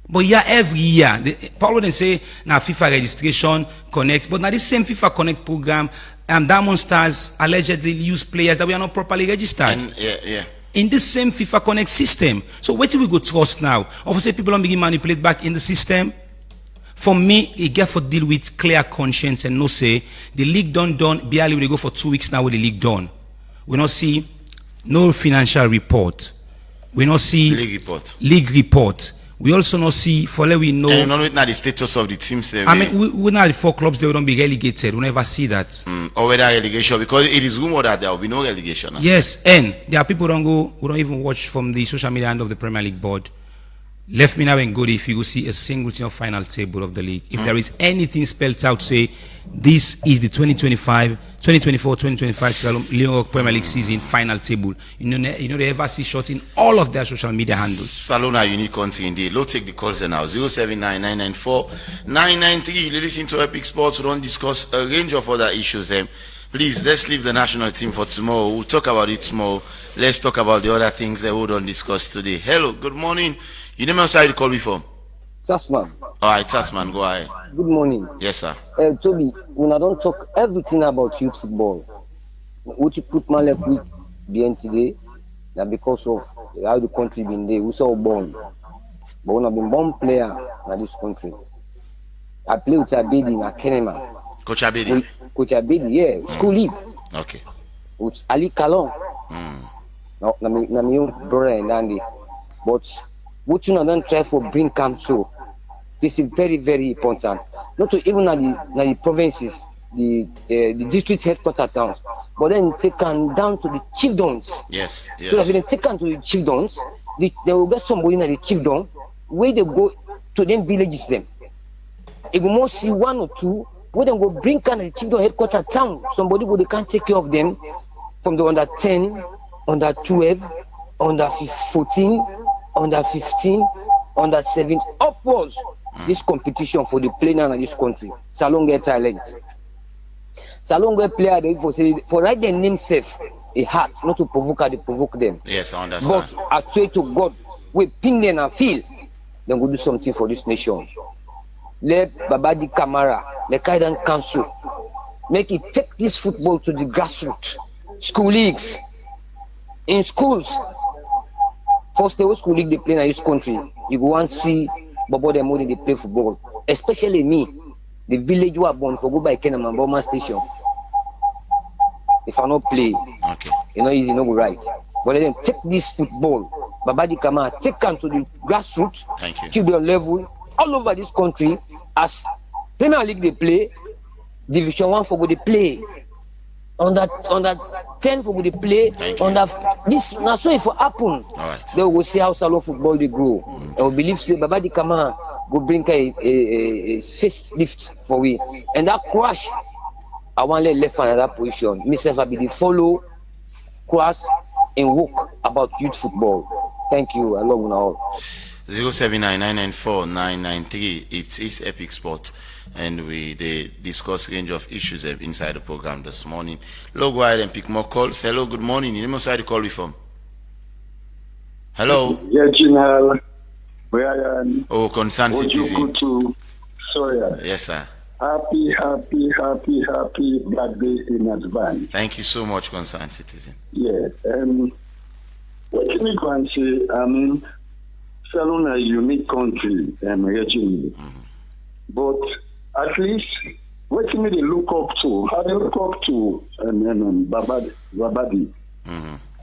But yeah, every year, Paulo then say now FIFA registration connect, but now this same FIFA Connect program, Diamond Stars allegedly use players that we are not properly registered. And, in this same FIFA Connect system. So where do we go trust now? Obviously, people don't begin manipulate back in the system. For me, it get for deal with clear conscience and no say the league done barely will go for 2 weeks now with the league done. We not see no financial report. We not see league report. We also not see for let we know. And you know not the status of the teams. I mean, we not the 4 clubs they don't be relegated. We never see that. Or whether relegation because it is rumored that there will be no relegation. Yes, and there are people who don't even watch from the social media end of the Premier League board. Left me now and go if you will see a single thing of final table of the league. If there is anything spelled out, say this is the 2024-2025 Leon Premier League season final table. You know they ever see shot in all of their social media handles. Salona unique country indeed. Let's take the calls now. 079-994-993. Listen to Epic Sports. We don't discuss a range of other issues. Please, let's leave the national team for tomorrow. We'll talk about it tomorrow. Let's talk about the other things that we don't discuss today. Hello, good morning. You name outside to call me from? Sassman. Alright, Sassman, go ahead. Good morning. Yes, sir. Toby, when I don't talk everything about youth football, what you put my left with being today, that because of how the country been there, we saw born. But when I've been born player in this country, I play with Abedi in Akenema. Coach Abedi? Coach Abedi, yeah. School league. Okay. With Ali Kalon. No, my own brother and Andy. But what you don't try for bring camp so this is very, very important. Not to even at the provinces, the district headquarter towns, but then take them down to the chiefdoms. Yes. So if they take them to the chiefdoms, they will get somebody in the chiefdom where they go to them villages them. If you must see 1 or 2, where they go bring kind of the chiefdom headquarter town, somebody who they can't take care of them from the under 10, under 12, under 14. Under 15, under 7, upwards. This competition for the player in this country. Salon get talent. Salon get player they for write their name safe a heart, not to provoke they provoke them. Yes, I understand. But I swear to God, we pin them and feel then go do something for this nation. Let Babadi Kamara, the Kaidan Council, make it take this football to the grassroots, school leagues, in schools. First, the school league they play in this country, you go and see Bobo them when they play football. Especially me, the village who are born for go by Kenam and Boma Station. If I not play, okay, you know easy, no go right. But then take this football, Babadi Kama, take them to the grassroots, children level, all over this country. As Premier League they play, Division 1 for go they play. On that 10 for the play on that this now so if it happen they will see how Salon football they grow. I will believe say Babadi Kama go bring a face lift for we and that crash I want let left another position. Myself I be the follow crash and work about youth football. Thank you. I love you all. 079-994-993. It is Epic Sports, and they discuss range of issues inside the program this morning. Hello, go ahead and pick more calls. Hello, good morning. You name us the call we from. Hello. Yeah, General. Brian. Oh, concerned citizen. Sorry. Yes, sir. Happy birthday in advance. Thank you so much, concerned citizen. Yeah. What can you say? I mean, Salon a unique country, region. But at least, what can they look up to? How they look up to Babadi.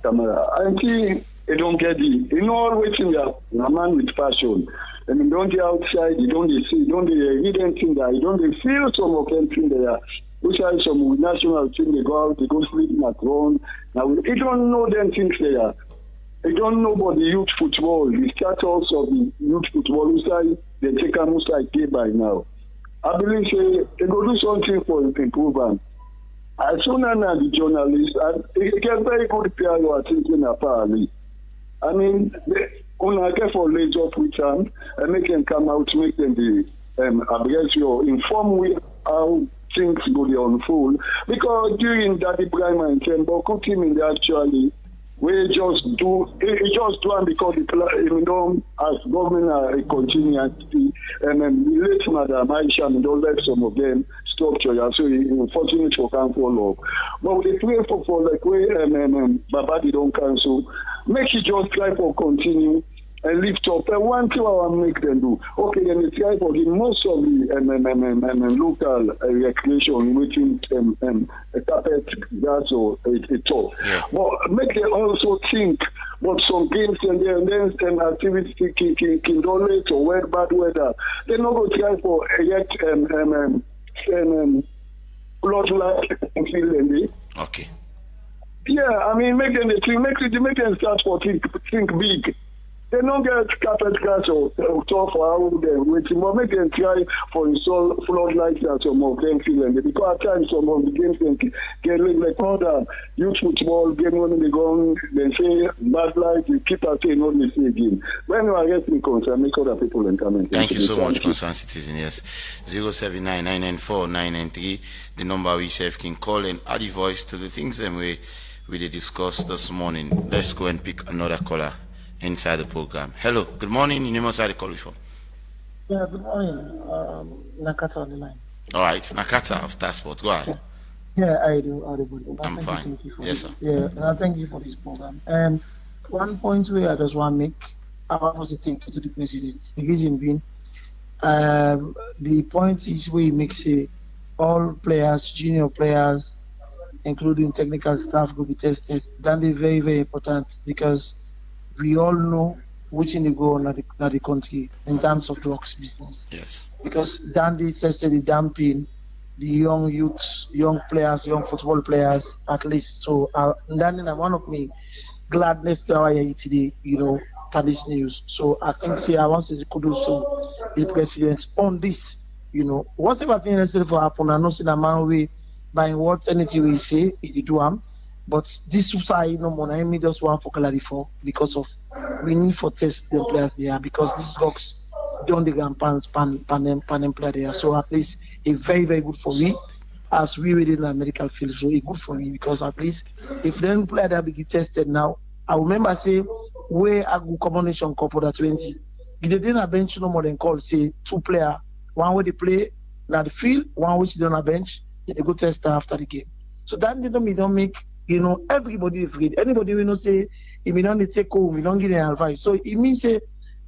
Camera. I think they don't get it. You know, waiting there, a man with passion. I mean, don't get outside, you don't see, don't read anything there, you don't feel some of anything there. Which are some national team, they go out, they go sleeping at home. Now, you don't know them things there. You don't know about the youth football, the status of the youth football, they take almost like day by now. I believe they go do something for improvement. As soon as the journalists, it get very good PR you are thinking apparently. I mean, I get for lays up with them and make them come out, make them be address you, inform with how things go to unfold. Because during Daddy Brahma and Tembo, team in the actually, we just do and because as government continuously and then late Madam Aisha and don't let some of them structure. So unfortunately for can follow. But we pray for like way Babadi don't cancel. Make it just try for continue and lift up. And one thing I want to make them do. Okay, then they try for the most of the local recreation within a carpet grass or a top. Yeah. But make them also think about some games and then activities can donate or weather, bad weather. They're not going to try for yet floodlight feeling. Okay. Yeah, I mean, make them start for think big. They don't get carpet grass or talk for how they're waiting, but make them try for install floodlights and some of them feeling. Because at times some of the games can get like other youth football game when they go on, they say bad light, you keep on saying what they say again. When you are getting concerned, make other people in comment. Thank you so much, concerned citizen. Yes, 079-994-993, the number we have can call and add the voice to the things that we discussed this morning. Let's go and pick another caller inside the program. Hello, good morning. You name us the call before. Yeah, good morning. Nakata on the line. All right, Nakata of Tassport. Go ahead. Yeah, I do. I'm fine. Yes, sir. Yeah, and I thank you for this program. One point where I just want to make, I want to thank you to the president. The reason being, the point is where he makes all players, junior players, including technical staff, will be tested. That is very, very important because we all know which in the go on the country in terms of drugs business. Yes. Because Dandy tested the damping, the young youths, young players, young football players, at least. So, Dandy, one of me gladness to our today, for this news. So, I think, I want to say kudos to the president on this, whatever thing necessary for happen, I know, the man we, by what anything we say, it do harm. But this side no more. I mean, just one for clarify because of we need for test the players there because these dogs don't the pan player there. So at least it's very, very good for me as we within the medical field. So it's good for me because at least if then player that be tested now, I remember say where a good combination couple that 20. They didn't bench no more than call say 2 player, one where they play at the field, one which they on a bench, they go test after the game. So that don't make everybody is afraid. Anybody will not say if we don't take home, we don't give them advice. So it means say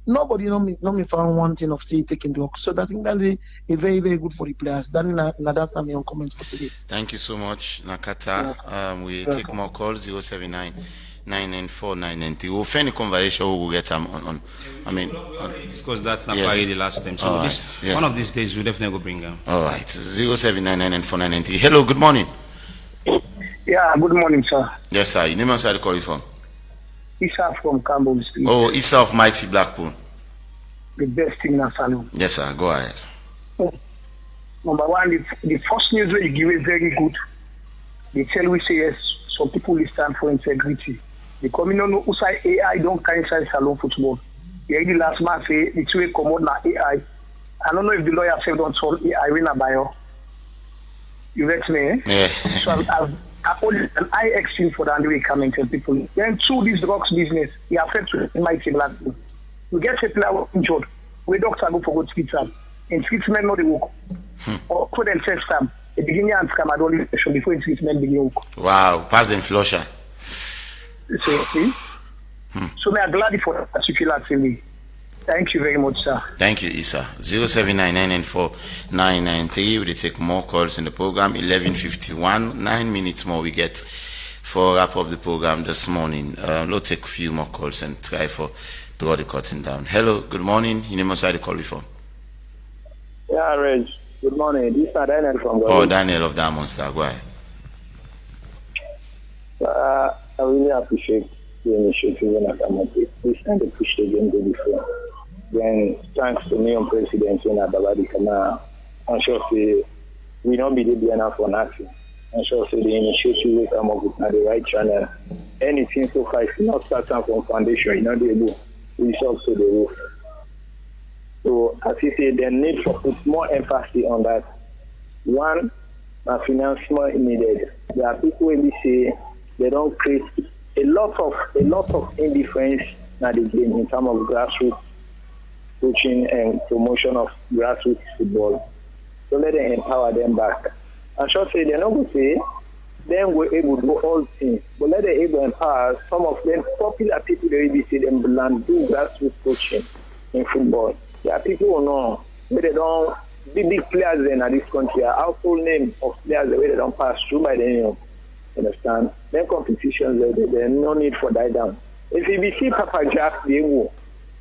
nobody me found one thing of stay taking drugs. So I think that is very, very good for the players. That is my comment for today. Thank you so much, Nakata. We take more calls 079-994-990. We'll find a conversation we'll get on discuss that the last time. So one of these days we'll definitely go bring them. All right. 079-994-990. Hello, good morning. Yeah, good morning, sir. Yes, sir. You name us how to call you from? Isa from Campbell Street. Oh, Isa of Mighty Blackpool. The best thing in the salon. Yes, sir. Go ahead. Number one, the first news that you give is very good. They tell we say yes, some people will stand for integrity. The community who say AI don't carry inside salon football. Yeah, the last man say the two come out na AI. I don't know if the lawyer said on some AI win a bio. You get me? Eh? Yeah. So I've only an eye extreme for the way coming to people. Then through this drugs business, it affects my table. We get people injured. We doctor go for good treatment. In treatment not the work. Or put them test time. The beginning and scam I don't show before treatment begin work. Wow, pass the flusher. So see? So we are glad for that particular TV. Thank you very much, sir. Thank you, Issa. 079994993. We'll take more calls in the program. 11:51. 9 minutes more we get for wrap up the program this morning. We'll take a few more calls and try for draw the curtain down. Hello, good morning. You name us the call before. Yeah, Reg. Good morning. This is Daniel from Ghana. Oh, Daniel of Diamond Star. Go ahead. I really appreciate the initiative when I come up with this and to push the game before. Then, thanks to me on President when Babadi Kana, I'm sure say we don't be the for nothing. I'm sure say the initiative will come up with the right channel. Anything so far is not starting from foundation, you know, they do. We up to the roof. So, as you say, the need for put more emphasis on that. One, financement needed. There are people who say they don't create a lot of indifference in the game in terms of grassroots coaching and promotion of grassroots football. So let them empower them back. I should say they're not going to say then we're able to do all things, but let them able to empower some of them popular people that really say them land do grassroots coaching in football. There are people who know but they don't big players in this country are household name of players the way they don't pass through by the name. Understand? Then competitions there's no need for die down. If you see Papa Jack they will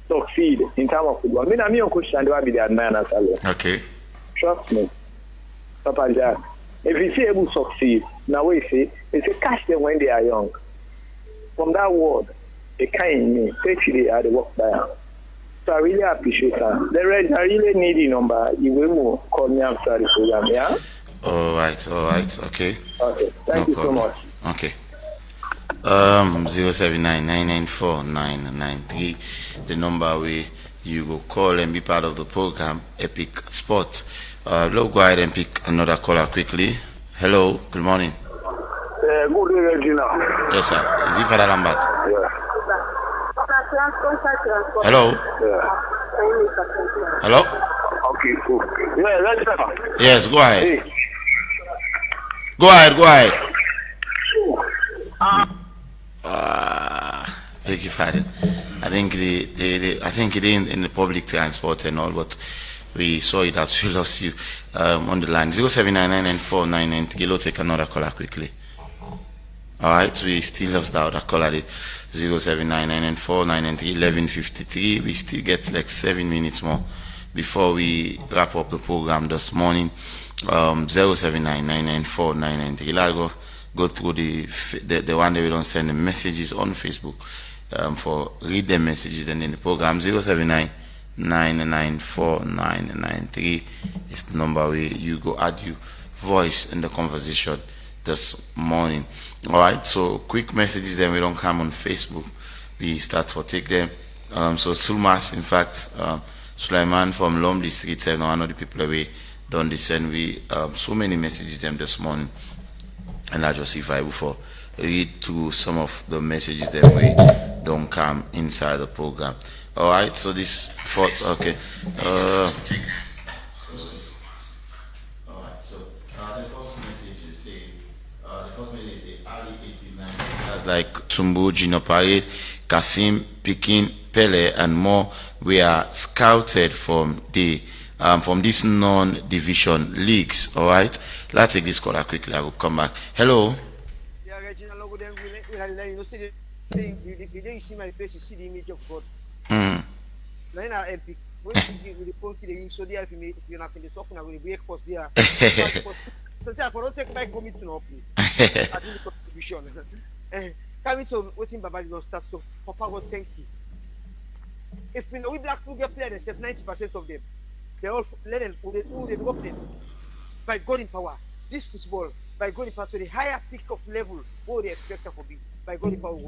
succeed in terms of football. I mean, coach and be the admirers. Okay. Trust me, Papa Jack. If you see able to succeed, now we say it's a catch them when they are young. From that word, they can't me. Especially at the work by. So I really appreciate that. The Reds, I really need the number. You will call me after the program, yeah? All right, okay. Okay, thank you so much. Okay. 079994993, the number where you go call and be part of the program, Epic Sports. Let's go ahead and pick another caller quickly. Hello, good morning. Good day, Regina. Yes, sir. Is it Father Lambert? Yeah. Hello? Yeah. Hello? Okay, cool. Yeah, Regina. Yes, go ahead. Hey. Go ahead. Beg your pardon. I think I think it in the public transport and all, but we saw it that we lost you on the line. 079994993. Let's take another caller quickly. Alright, we still lost out a caller at 079994993 11:53. We still get like 7 minutes more before we wrap up the program this morning. 079994993. I'll go through the one that we don't send the messages on Facebook for read the messages, and then the program 079994993 is the number where you go add your voice in the conversation this morning. All right, so quick messages, then we don't come on Facebook. We start to take them. So Sulmas, in fact, Sulaiman from Lomdi Street said, no, I know the people away don't listen. We so many messages them this morning, and I just see if I will read through some of the messages that we don't come inside the program. All right, so this fourth, okay. Like Tumbu, Gino Parade, Kasim, Pikin, Pele, and more were scouted from this non-division leagues. All right, let's take this caller quickly. I will come back. Hello. Yeah, Regina, you see my face, you see the image of God. Then I epic. When you with the punky, so there, if you're not in the talking, I will break post there. So I don't take my commitment up. I do the contribution. Coming to what's in Babadi don't start, so Papa will thank you. If we know we black people get players, 90% of them, they all let them, they develop them by God in power. This football, by God in power, to the higher peak of level, what they expect for be by God in power.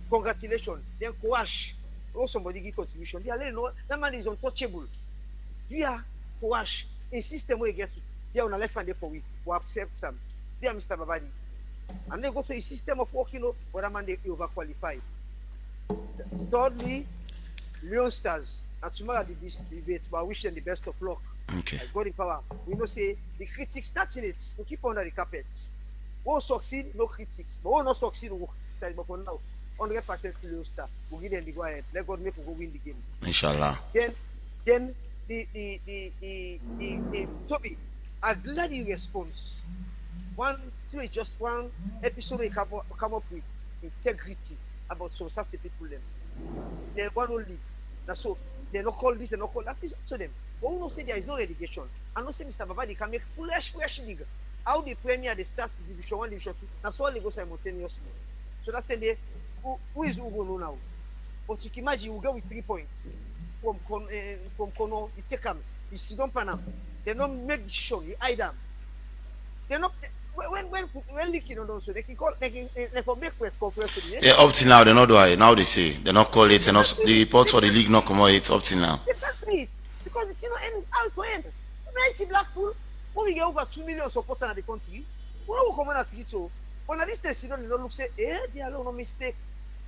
Congratulations. Then Kouash, or somebody give contribution. They are letting know that man is untouchable. We are Wash a system where he gets they are on the left hand for we accept them. They are Mr. Babadi. And they go to a system of working, but that man they overqualified. Thirdly, Leon Stars. And tomorrow the debate, but I wish them the best of luck. Okay. God in power. We know say the critics starting it, we keep under the carpet. Won't succeed, no critics. But won't not succeed, we'll criticize. But for now, 100% Leon Star. We'll give them the go ahead. Let God make we go win the game. Inshallah. Then the Toby, I'm glad you respond. One thing is just one episode we come up with integrity about some safety people them. They're one only. That's so they not call this and not call that. It's up to them. But we don't say there is no relegation. And not say Mr. Babadi can make fresh league. How the Premier they start Division 1, Division 2. That's all they go simultaneously. So that's the who is Ugo no now. But you can imagine we go with 3 points from Kono, you take them, you sit down Panam. They don't make decision, you hide them. They're not when leaking on those, they can call they for make press conference. Yeah, up till now they not do it. Now they say they not call it and also the reports for the league not come out. It's up till now. They can't do it because it's end out to end. When Blackpool, when we get over 2 million supporters in the country, we don't come on at it so. But at this stage, they don't look say, they are no mistake.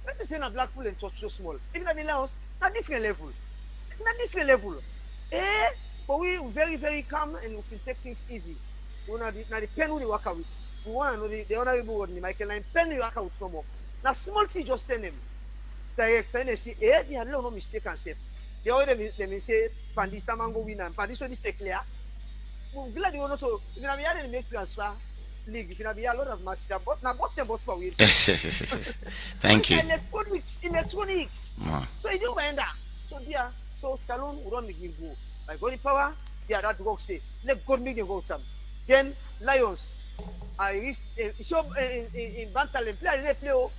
Let's just say na Blackpool and touch so small. Even at the Lions, na different level. But we very, very calm and we can take things easy. Now the pen we work out with. We want to know the honorable word in Michael Line. Pen we work out with some more. Now small thing just send them. Direct pen and say, they are no mistake and say. They already they say Pandista Mango win and Pandista is clear. I'm glad you know so if you have had make transfer league, if you have a lot of matches, but now what's the boss for we? Yes. Thank you. Electronics. So you do end up. So there, so Salon will run the game go. By God in power, that work stay. Let God make them go some. Then Lions, I show in Bantalem play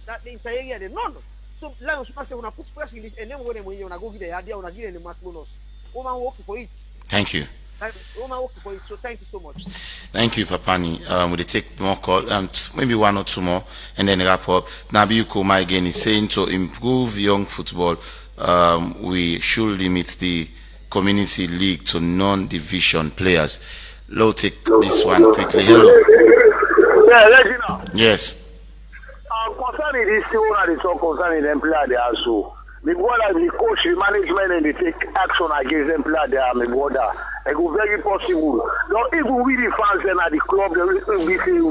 that the entire area they none. So Lions must say when I put press in this and then when you go get the idea when I give them the match bonus. Woman work for it. Thank you. Woman work for it. So thank you so much. Thank you, Papani. We'll take more call, maybe 1 or 2 more, and then wrap up. Nabi Ukoma again is saying to improve young football, we should limit the community league to non-division players. Low take this one quickly. Hello. Yeah, Regina. Yes. Concerning this one, it's all concerning them player they are so. The brother, the coach, the management, and they take action against them player they are. My brother, it go very possible. Now, even we the fans and at the club, we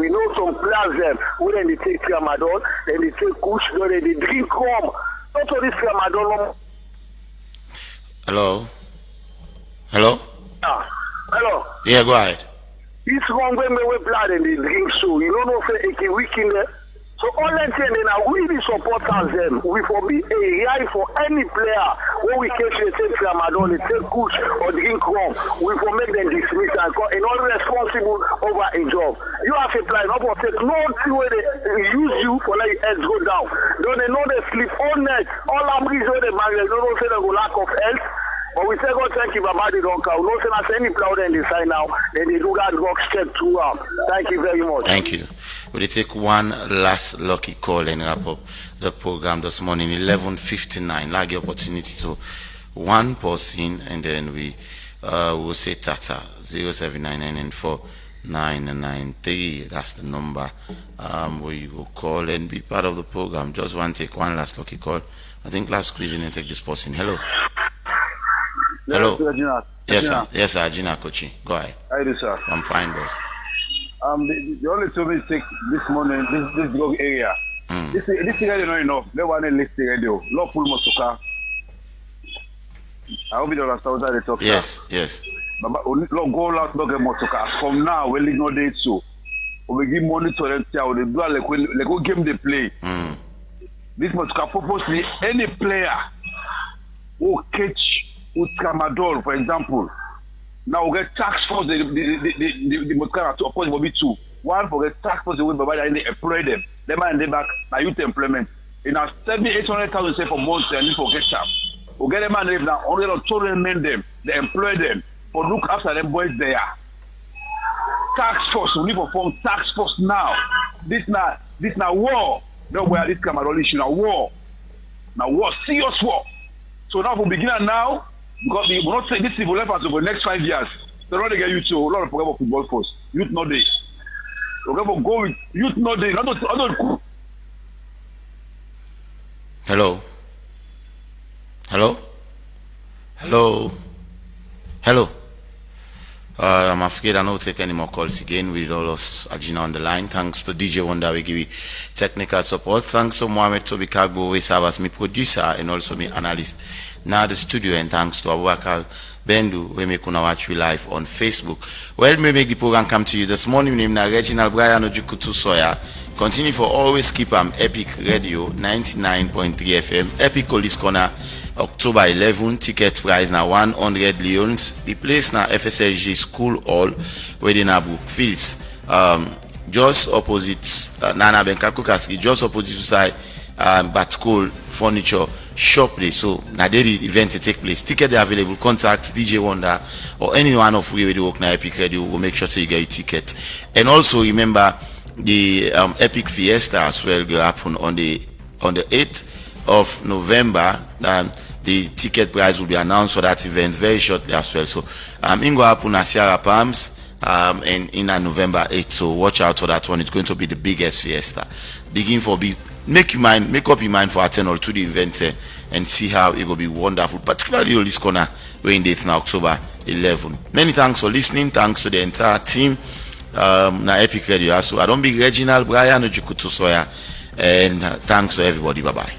know some players them who then they take Tramadol, then they take Kush, then they drink rum. Not all this Tramadol. Hello. Yeah. Hello. Yeah, go ahead. It's wrong when we play and they drink so. You don't know if it's a weekend there. So all I'm saying is we the supporters them. We forbid a right for any player when we catch they take Tramadol, they take Kush or drink rum. We for make them dismiss and call not responsible over a job. You have a plan, not for take no way they use you for let your heads go down. Don't they know they sleep all night. All I'm reason they marry, they don't know say they go lack of health. But we say God thank you, Babadi don't count. No sense any player then they sign now. Then they do that box check too. Thank you very much. Thank you. We'll take one last lucky call and wrap up the program this morning. 11:59. Like the opportunity to one person, and then we will say Tata 0799949993. That's the number where you will call and be part of the program. Just take one last lucky call. I think last squeezing and take this person. Hello. Hello. Yes, sir. Yes, sir. Gina Kochi. Go ahead. How do, sir? I'm fine, boss. The only two mistake this morning, this drug area. This radio not enough. They want to list the radio. Law pull motoka. I hope you understand what they talk. Yes. But go out dog motoka. From now, we no date so. We give money to them. They do like go game they play. This motoka purposely any player who catch with Tramadol, for example. Now we get tax force the motoka to oppose Bobby 2. One for get tax force the way Baba and they employ them. They man they back now youth employment. In our 700,000 say for months and for get up. We get them man live now only on children men them. They employ them for look after them boys there. Tax force we need to form tax force now. This now war. Don't wear this Cameroon issue now war. Now war, serious war. So now for beginner now, because we will not say this will left us over the next 5 years. So now they get youth to a lot of program of football force. Youth not day. We're going to go with youth not day. Hello. Hello. Hello. Hello. I'm afraid I don't take any more calls again. We lost Ajina on the line. Thanks to DJ Wonder, we give you technical support. Thanks to Mohamed Tobi Kagbo, we serve as my producer and also my analyst. Now the studio, and thanks to Abubakar Bendu, we make una watch you live on Facebook. Well, we make the program come to you this morning. My name is Reginald Brian Ojukutu Soya. Continue for always keep Epic Radio 99.3 FM. Epic Collis Corner. October 11, ticket price now 100 leons. The place now FSSG School Hall, where they now book fields. Just opposite Nana Benkakukaski, just opposite side Batcool Furniture Shop place. So now the event to take place. Ticket they available. Contact DJ Wonder or anyone of we work na Epic Radio. Will make sure so you get your ticket. And also remember the Epic Fiesta as well will happen on the 8th of November. The ticket price will be announced for that event very shortly as well. So Ingo happen at Sierra Palms and in November 8th. So watch out for that one. It's going to be the biggest fiesta. Make up your mind for attend or to the event and see how it will be wonderful. Particularly on this corner we're in dates now October 11. Many thanks for listening. Thanks to the entire team. Na Epic Radio. So I don't be Reginald Brian Ojukutu Soya, and thanks to everybody. Bye bye.